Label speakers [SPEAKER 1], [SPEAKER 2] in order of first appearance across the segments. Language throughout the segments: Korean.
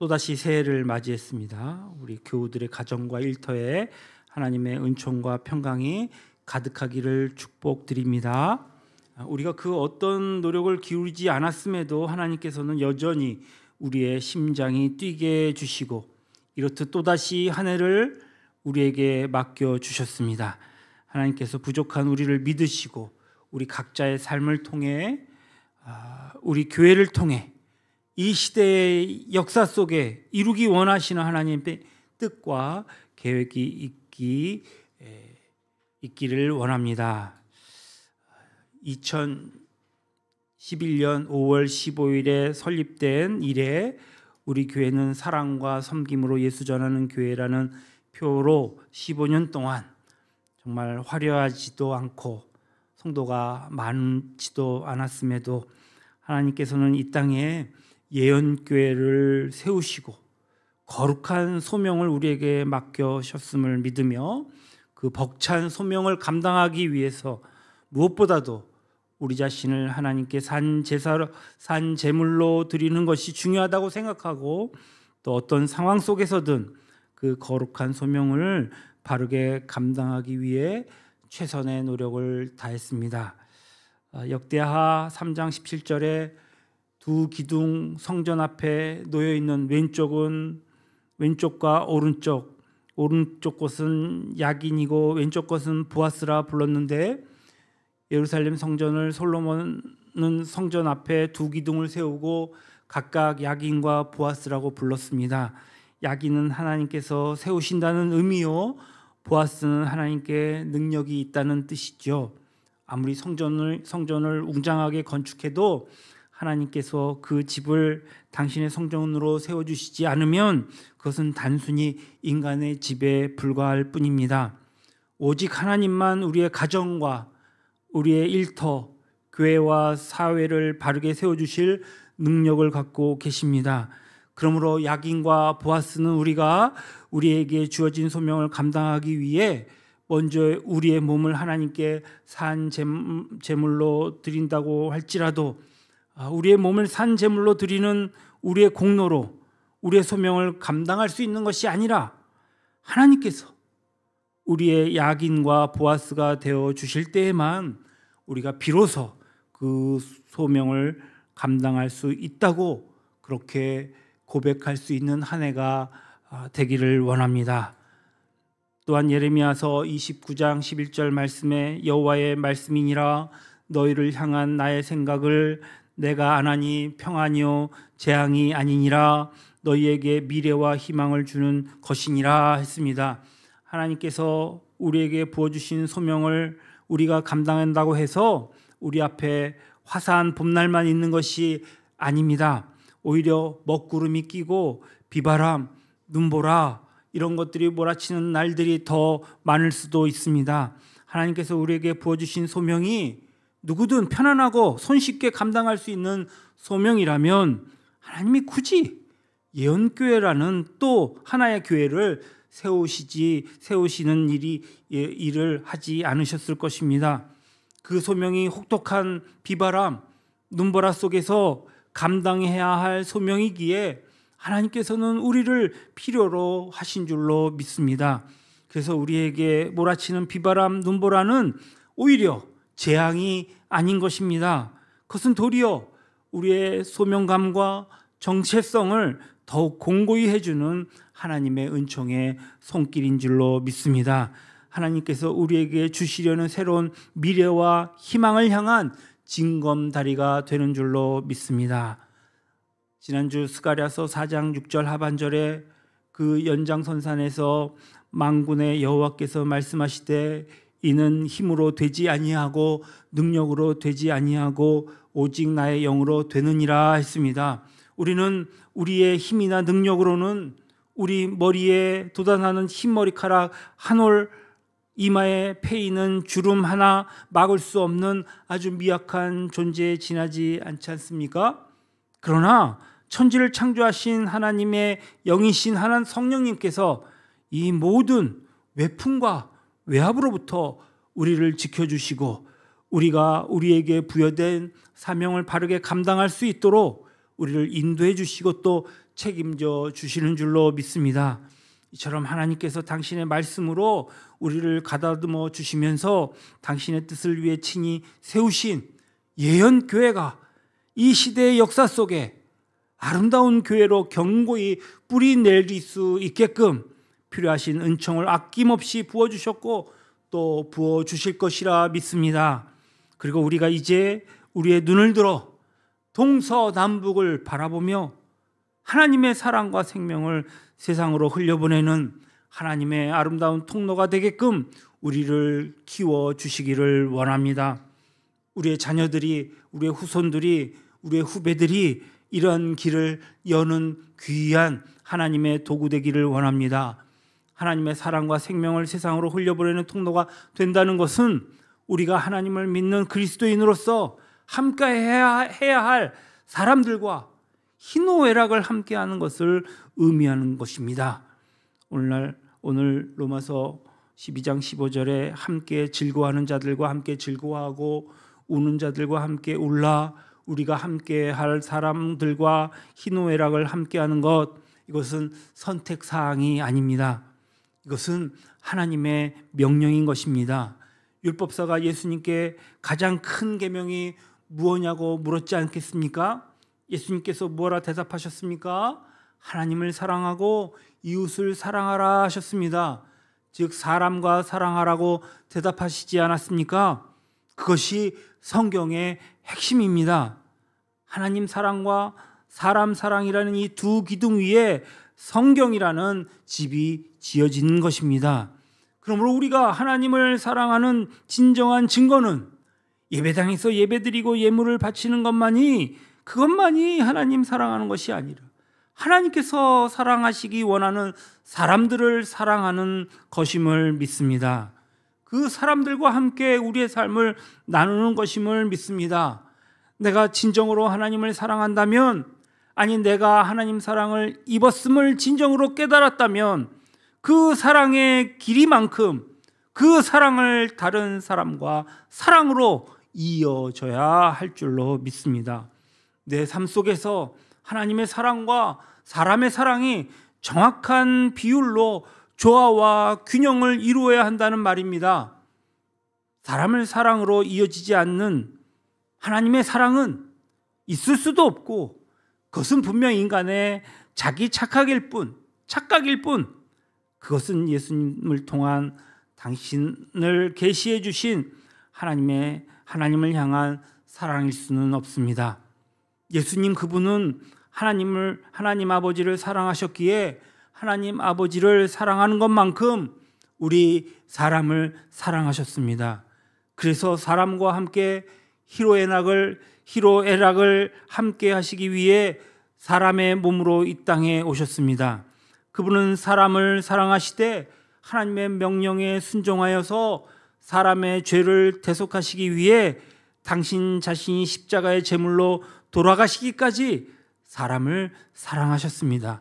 [SPEAKER 1] 또다시 새해를 맞이했습니다. 우리 교우들의 가정과 일터에 하나님의 은총과 평강이 가득하기를 축복드립니다. 우리가 그 어떤 노력을 기울이지 않았음에도 하나님께서는 여전히 우리의 심장이 뛰게 해주시고 이렇듯 또다시 한 해를 우리에게 맡겨주셨습니다. 하나님께서 부족한 우리를 믿으시고 우리 각자의 삶을 통해 우리 교회를 통해 이 시대의 역사 속에 이루기 원하시는 하나님의 뜻과 계획이 있기를 원합니다. 2011년 5월 15일에 설립된 이래 우리 교회는 사랑과 섬김으로 예수 전하는 교회라는 표로 15년 동안 정말 화려하지도 않고 성도가 많지도 않았음에도 하나님께서는 이 땅에 예언교회를 세우시고 거룩한 소명을 우리에게 맡겨셨음을 믿으며 그 벅찬 소명을 감당하기 위해서 무엇보다도 우리 자신을 하나님께 산 제물로 드리는 것이 중요하다고 생각하고 또 어떤 상황 속에서든 그 거룩한 소명을 바르게 감당하기 위해 최선의 노력을 다했습니다. 역대하 3장 17절에 두 기둥 성전 앞에 놓여 있는 왼쪽과 오른쪽 곳은 야긴이고 왼쪽 것은 보아스라 불렀는데 예루살렘 성전을 솔로몬은 성전 앞에 두 기둥을 세우고 각각 야긴과 보아스라고 불렀습니다. 야긴은 하나님께서 세우신다는 의미요, 보아스는 하나님께 능력이 있다는 뜻이죠. 아무리 성전을 웅장하게 건축해도 하나님께서 그 집을 당신의 성전으로 세워주시지 않으면 그것은 단순히 인간의 집에 불과할 뿐입니다. 오직 하나님만 우리의 가정과 우리의 일터, 교회와 사회를 바르게 세워주실 능력을 갖고 계십니다. 그러므로 야긴과 보아스는 우리에게 주어진 소명을 감당하기 위해 먼저 우리의 몸을 하나님께 산 제물로 드린다고 할지라도 우리의 몸을 산 제물로 드리는 우리의 공로로 우리의 소명을 감당할 수 있는 것이 아니라 하나님께서 우리의 야긴과 보아스가 되어 주실 때에만 우리가 비로소 그 소명을 감당할 수 있다고 그렇게 고백할 수 있는 한 해가 되기를 원합니다. 또한 예레미야서 29장 11절 말씀에 여호와의 말씀이니라 너희를 향한 나의 생각을 내가 안하니 평안이요 재앙이 아니니라 너희에게 미래와 희망을 주는 것이니라 했습니다. 하나님께서 우리에게 부어주신 소명을 우리가 감당한다고 해서 우리 앞에 화사한 봄날만 있는 것이 아닙니다. 오히려 먹구름이 끼고 비바람, 눈보라 이런 것들이 몰아치는 날들이 더 많을 수도 있습니다. 하나님께서 우리에게 부어주신 소명이 누구든 편안하고 손쉽게 감당할 수 있는 소명이라면 하나님이 굳이 예언교회라는 또 하나의 교회를 세우시는 일을 하지 않으셨을 것입니다. 그 소명이 혹독한 비바람, 눈보라 속에서 감당해야 할 소명이기에 하나님께서는 우리를 필요로 하신 줄로 믿습니다. 그래서 우리에게 몰아치는 비바람, 눈보라는 오히려 재앙이 아닌 것입니다. 그것은 도리어 우리의 소명감과 정체성을 더욱 공고히 해주는 하나님의 은총의 손길인 줄로 믿습니다. 하나님께서 우리에게 주시려는 새로운 미래와 희망을 향한 징검다리가 되는 줄로 믿습니다. 지난주 스가랴서 4장 6절 하반절에 그 연장선산에서 만군의 여호와께서 말씀하시되 이는 힘으로 되지 아니하고 능력으로 되지 아니하고 오직 나의 영으로 되느니라 했습니다. 우리는 우리의 힘이나 능력으로는 우리 머리에 돋아나는 흰머리카락 한 올, 이마에 패이는 주름 하나 막을 수 없는 아주 미약한 존재에 지나지 않지 않습니까? 그러나 천지를 창조하신 하나님의 영이신 하나님 성령님께서 이 모든 외풍과 외압으로부터 우리를 지켜주시고 우리가 우리에게 부여된 사명을 바르게 감당할 수 있도록 우리를 인도해 주시고 또 책임져 주시는 줄로 믿습니다. 이처럼 하나님께서 당신의 말씀으로 우리를 가다듬어 주시면서 당신의 뜻을 위해 친히 세우신 예언 교회가 이 시대의 역사 속에 아름다운 교회로 견고히 뿌리 내릴 수 있게끔 필요하신 은총을 아낌없이 부어주셨고 또 부어주실 것이라 믿습니다. 그리고 우리가 이제 우리의 눈을 들어 동서남북을 바라보며 하나님의 사랑과 생명을 세상으로 흘려보내는 하나님의 아름다운 통로가 되게끔 우리를 키워주시기를 원합니다. 우리의 자녀들이, 우리의 후손들이, 우리의 후배들이 이런 길을 여는 귀한 하나님의 도구 되기를 원합니다. 하나님의 사랑과 생명을 세상으로 흘려보내는 통로가 된다는 것은 우리가 하나님을 믿는 그리스도인으로서 함께 해야 할 사람들과 희노애락을 함께하는 것을 의미하는 것입니다. 오늘 로마서 12장 15절에 함께 즐거워하는 자들과 함께 즐거워하고 우는 자들과 함께 울라, 우리가 함께 할 사람들과 희노애락을 함께하는 것, 이것은 선택사항이 아닙니다. 이것은 하나님의 명령인 것입니다. 율법사가 예수님께 가장 큰 계명이 무엇냐고 물었지 않겠습니까? 예수님께서 뭐라 대답하셨습니까? 하나님을 사랑하고 이웃을 사랑하라 하셨습니다. 즉 사람과 사랑하라고 대답하시지 않았습니까? 그것이 성경의 핵심입니다. 하나님 사랑과 사람 사랑이라는 이 두 기둥 위에 성경이라는 집이 지어진 것입니다. 그러므로 우리가 하나님을 사랑하는 진정한 증거는 예배당에서 예배드리고 예물을 바치는 그것만이 하나님 사랑하는 것이 아니라 하나님께서 사랑하시기 원하는 사람들을 사랑하는 것임을 믿습니다. 그 사람들과 함께 우리의 삶을 나누는 것임을 믿습니다. 내가 진정으로 하나님을 사랑한다면, 아니 내가 하나님 사랑을 입었음을 진정으로 깨달았다면 그 사랑의 길이만큼 그 사랑을 다른 사람과 사랑으로 이어져야 할 줄로 믿습니다. 내 삶 속에서 하나님의 사랑과 사람의 사랑이 정확한 비율로 조화와 균형을 이루어야 한다는 말입니다. 사람을 사랑으로 이어지지 않는 하나님의 사랑은 있을 수도 없고, 그것은 분명 인간의 자기 착각일 뿐, 그것은 예수님을 통한 당신을 계시해 주신 하나님을 향한 사랑일 수는 없습니다. 예수님 그분은 하나님 아버지를 사랑하셨기에 하나님 아버지를 사랑하는 것만큼 우리 사람을 사랑하셨습니다. 그래서 사람과 함께 희로애락을 함께 하시기 위해 사람의 몸으로 이 땅에 오셨습니다. 그분은 사람을 사랑하시되 하나님의 명령에 순종하여서 사람의 죄를 대속하시기 위해 당신 자신이 십자가의 제물로 돌아가시기까지 사람을 사랑하셨습니다.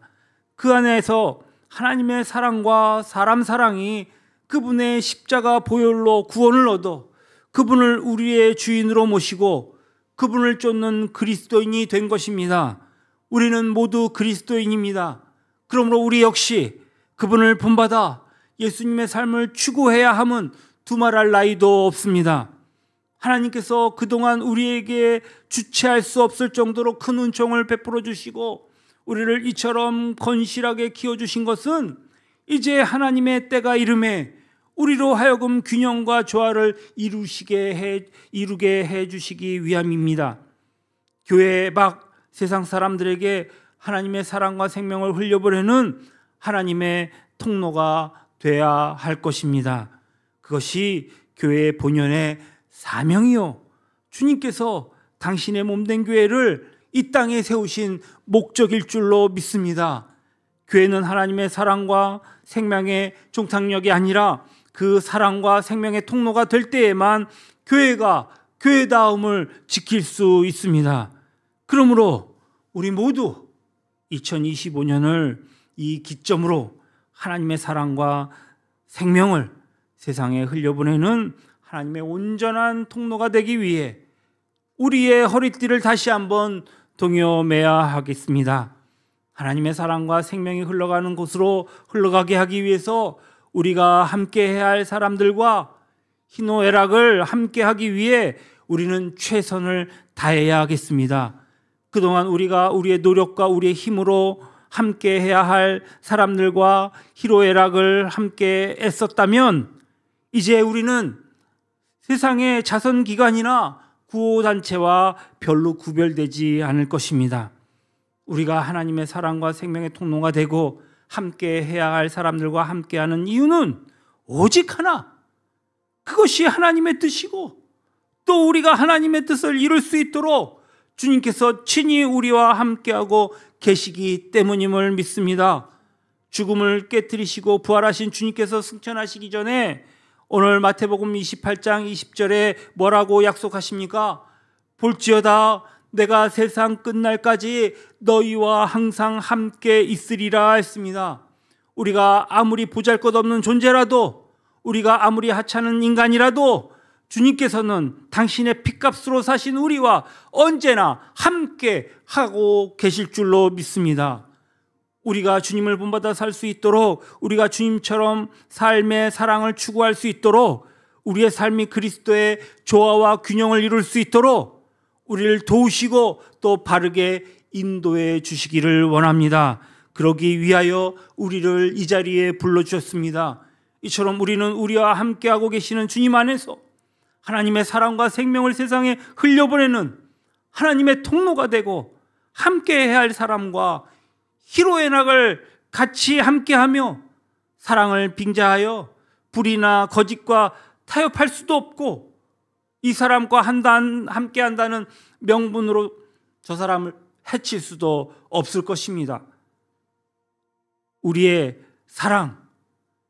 [SPEAKER 1] 그 안에서 하나님의 사랑과 사람 사랑이 그분의 십자가 보혈로 구원을 얻어 그분을 우리의 주인으로 모시고 그분을 쫓는 그리스도인이 된 것입니다. 우리는 모두 그리스도인입니다. 그러므로 우리 역시 그분을 본받아 예수님의 삶을 추구해야 함은 두말할 나위도 없습니다. 하나님께서 그동안 우리에게 주체할 수 없을 정도로 큰 은총을 베풀어 주시고 우리를 이처럼 건실하게 키워주신 것은 이제 하나님의 때가 이름에 우리로 하여금 균형과 조화를 이루게 해주시기 위함입니다. 교회 밖 세상 사람들에게 하나님의 사랑과 생명을 흘려보내는 하나님의 통로가 되어야 할 것입니다. 그것이 교회의 본연의 사명이요, 주님께서 당신의 몸된 교회를 이 땅에 세우신 목적일 줄로 믿습니다. 교회는 하나님의 사랑과 생명의 종착역이 아니라 그 사랑과 생명의 통로가 될 때에만 교회가 교회다움을 지킬 수 있습니다. 그러므로 우리 모두 2025년을 이 기점으로 하나님의 사랑과 생명을 세상에 흘려보내는 하나님의 온전한 통로가 되기 위해 우리의 허리띠를 다시 한번 동요매야 하겠습니다. 하나님의 사랑과 생명이 흘러가는 곳으로 흘러가게 하기 위해서 우리가 함께 해야 할 사람들과 희노애락을 함께 하기 위해 우리는 최선을 다해야 하겠습니다. 그동안 우리가 우리의 노력과 우리의 힘으로 함께 해야 할 사람들과 희노애락을 함께 애썼다면 이제 우리는 세상의 자선기관이나 구호단체와 별로 구별되지 않을 것입니다. 우리가 하나님의 사랑과 생명의 통로가 되고 함께 해야 할 사람들과 함께하는 이유는 오직 하나, 그것이 하나님의 뜻이고 또 우리가 하나님의 뜻을 이룰 수 있도록 주님께서 친히 우리와 함께하고 계시기 때문임을 믿습니다. 죽음을 깨뜨리시고 부활하신 주님께서 승천하시기 전에 오늘 마태복음 28장 20절에 뭐라고 약속하십니까? 볼지어다 내가 세상 끝날까지 너희와 항상 함께 있으리라 했습니다. 우리가 아무리 보잘것없는 존재라도, 우리가 아무리 하찮은 인간이라도 주님께서는 당신의 핏값으로 사신 우리와 언제나 함께 하고 계실 줄로 믿습니다. 우리가 주님을 본받아 살 수 있도록, 우리가 주님처럼 삶의 사랑을 추구할 수 있도록, 우리의 삶이 그리스도의 조화와 균형을 이룰 수 있도록 우리를 도우시고 또 바르게 인도해 주시기를 원합니다. 그러기 위하여 우리를 이 자리에 불러주셨습니다. 이처럼 우리는 우리와 함께하고 계시는 주님 안에서 하나님의 사랑과 생명을 세상에 흘려보내는 하나님의 통로가 되고 함께해야 할 사람과 희로애락을 같이 함께하며 사랑을 빙자하여 불의나 거짓과 타협할 수도 없고 이 사람과 함께한다는 명분으로 저 사람을 해칠 수도 없을 것입니다. 우리의 사랑,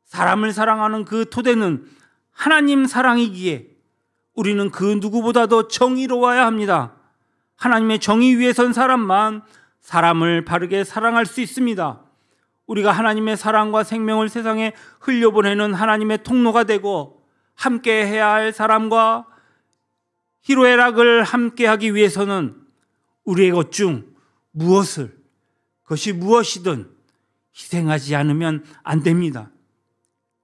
[SPEAKER 1] 사람을 사랑하는 그 토대는 하나님 사랑이기에 우리는 그 누구보다도 정의로워야 합니다. 하나님의 정의 위에 선 사람만 사람을 바르게 사랑할 수 있습니다. 우리가 하나님의 사랑과 생명을 세상에 흘려보내는 하나님의 통로가 되고 함께 해야 할 사람과 희로애락을 함께 하기 위해서는 우리의 것 중 무엇을, 그것이 무엇이든 희생하지 않으면 안 됩니다.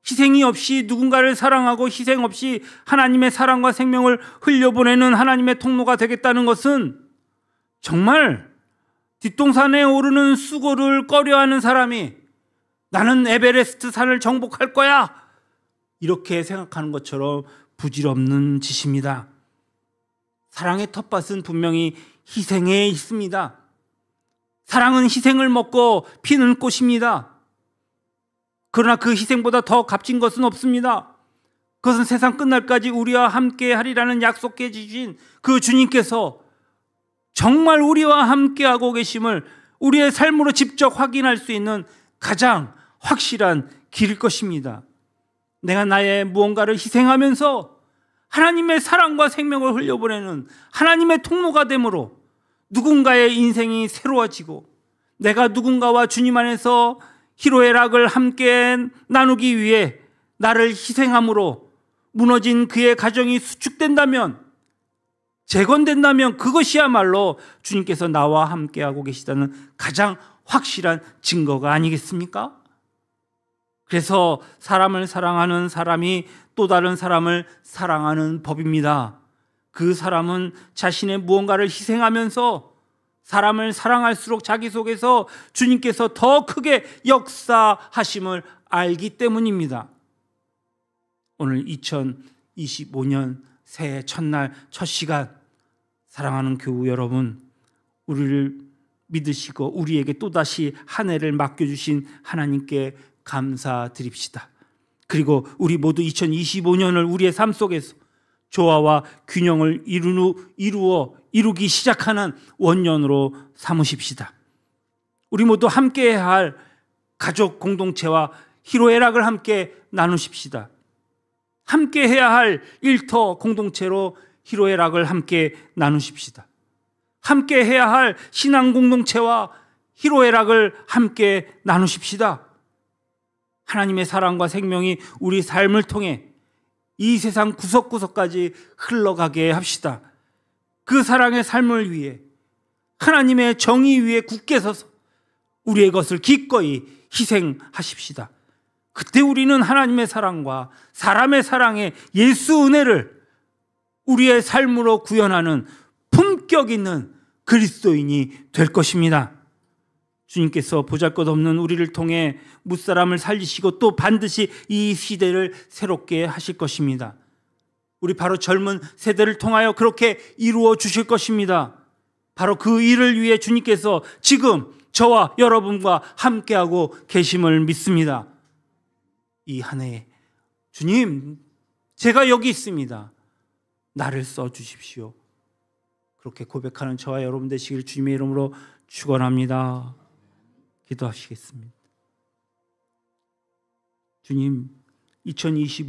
[SPEAKER 1] 희생이 없이 누군가를 사랑하고 희생 없이 하나님의 사랑과 생명을 흘려보내는 하나님의 통로가 되겠다는 것은 정말 뒷동산에 오르는 수고를 꺼려하는 사람이 나는 에베레스트 산을 정복할 거야 이렇게 생각하는 것처럼 부질없는 짓입니다. 사랑의 텃밭은 분명히 희생에 있습니다. 사랑은 희생을 먹고 피는 꽃입니다. 그러나 그 희생보다 더 값진 것은 없습니다. 그것은 세상 끝날까지 우리와 함께 하리라는 약속해 주신 그 주님께서 정말 우리와 함께하고 계심을 우리의 삶으로 직접 확인할 수 있는 가장 확실한 길일 것입니다. 내가 나의 무언가를 희생하면서 하나님의 사랑과 생명을 흘려보내는 하나님의 통로가 되므로 누군가의 인생이 새로워지고 내가 누군가와 주님 안에서 희로애락을 함께 나누기 위해 나를 희생함으로 무너진 그의 가정이 수축된다면, 재건된다면 그것이야말로 주님께서 나와 함께하고 계시다는 가장 확실한 증거가 아니겠습니까? 그래서 사람을 사랑하는 사람이 또 다른 사람을 사랑하는 법입니다. 그 사람은 자신의 무언가를 희생하면서 사람을 사랑할수록 자기 속에서 주님께서 더 크게 역사하심을 알기 때문입니다. 오늘 2025년 새해 첫날 첫 시간, 사랑하는 교우 여러분, 우리를 믿으시고 우리에게 또다시 한 해를 맡겨주신 하나님께 감사드립시다. 그리고 우리 모두 2025년을 우리의 삶 속에서 조화와 균형을 이루기 시작하는 원년으로 삼으십시다. 우리 모두 함께해야 할 가족 공동체와 희로애락을 함께 나누십시다. 함께해야 할 일터 공동체로 희로애락을 함께 나누십시다. 함께해야 할 신앙 공동체와 희로애락을 함께 나누십시다. 하나님의 사랑과 생명이 우리 삶을 통해 이 세상 구석구석까지 흘러가게 합시다. 그 사랑의 삶을 위해 하나님의 정의 위에 굳게 서서 우리의 것을 기꺼이 희생하십시다. 그때 우리는 하나님의 사랑과 사람의 사랑의 예수 은혜를 우리의 삶으로 구현하는 품격 있는 그리스도인이 될 것입니다. 주님께서 보잘것없는 우리를 통해 무사람을 살리시고 또 반드시 이 시대를 새롭게 하실 것입니다. 우리 바로 젊은 세대를 통하여 그렇게 이루어 주실 것입니다. 바로 그 일을 위해 주님께서 지금 저와 여러분과 함께하고 계심을 믿습니다. 이 한 해 주님, 제가 여기 있습니다. 나를 써주십시오. 그렇게 고백하는 저와 여러분 되시길 주님의 이름으로 축원합니다. 기도하시겠습니다. 주님, 2025